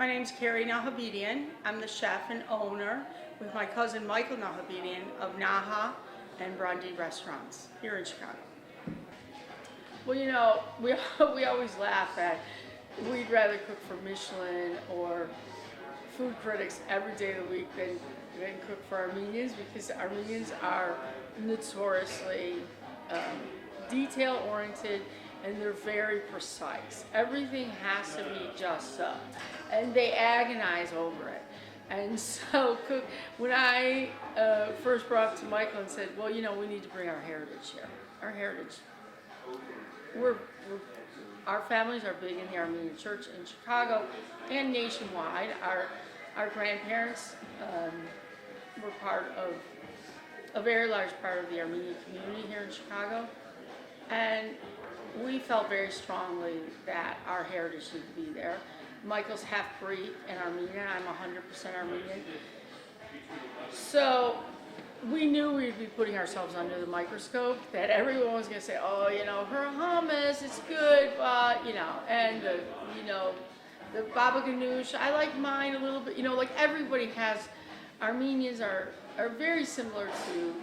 My name's Carrie Nahabedian. I'm the chef and owner with my cousin Michael Nahabedian of Naha and Brandy restaurants here in Chicago. Well, you know, we always laugh at we'd rather cook for Michelin or food critics every day of the week than cook for Armenians, because Armenians are notoriously detail oriented and they're very precise. Everything has to be just so, and they agonize over it. And so when I first brought up to Michael and said, well, you know, we need to bring our heritage here. Our heritage. Our families are big in the Armenian church in Chicago and nationwide. Our grandparents were part of a very large part of the Armenian community here in Chicago. And we felt very strongly that our heritage needed to be there. Michael's half-breed and Armenian. I'm 100% Armenian. So we knew we'd be putting ourselves under the microscope, that everyone was going to say, oh, you know, her hummus, it's good, but, you know, and the baba ganoush, I like mine a little bit, you know, like everybody has. Armenians are very similar to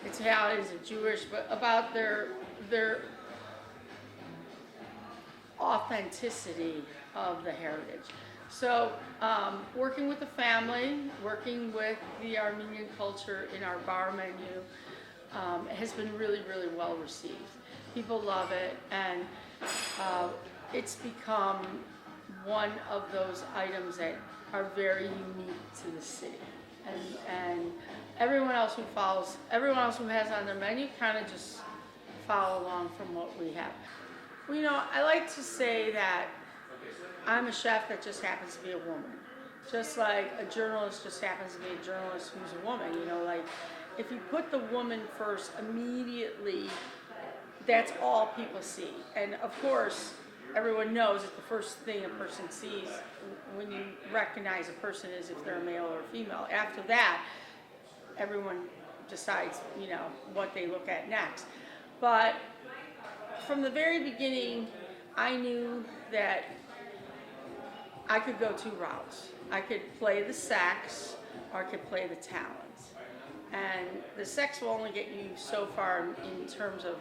Italians and Jewish, but about their authenticity of the heritage. So working with the family, working with the Armenian culture in our bar menu has been really, really well received. People love it, and it's become one of those items that are very unique to the city. And everyone else who has on their menu kind of just follow along from what we have. Well, you know, I like to say that I'm a chef that just happens to be a woman. Just like a journalist just happens to be a journalist who's a woman. You know, like if you put the woman first, immediately that's all people see. And of course, everyone knows that the first thing a person sees when you recognize a person is if they're a male or a female. After that, everyone decides, you know, what they look at next. But from the very beginning, I knew that I could go two routes. I could play the sax or I could play the talents. And the sex will only get you so far in terms of,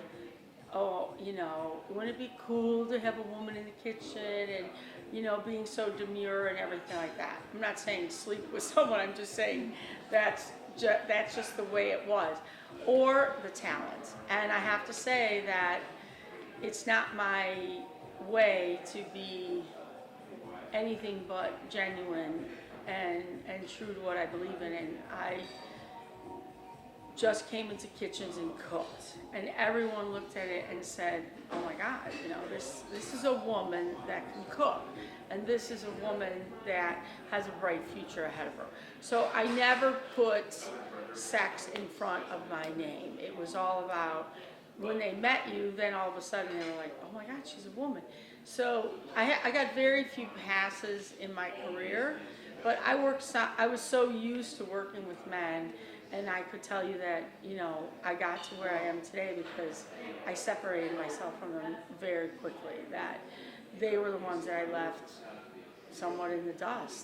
oh, you know, wouldn't it be cool to have a woman in the kitchen and, you know, being so demure and everything like that. I'm not saying sleep with someone, I'm just saying that's just the way it was. Or the talent. And I have to say that it's not my way to be anything but genuine and true to what I believe in. And I just came into kitchens and cooked, and everyone looked at it and said, oh my God, you know, this is a woman that can cook, and this is a woman that has a bright future ahead of her. So I never put sex in front of my name. It was all about, when they met you, then all of a sudden they were like, oh my God, she's a woman. So I got very few passes in my career, but I was so used to working with men. And I could tell you that, you know, I got to where I am today because I separated myself from them very quickly, that they were the ones that I left somewhat in the dust.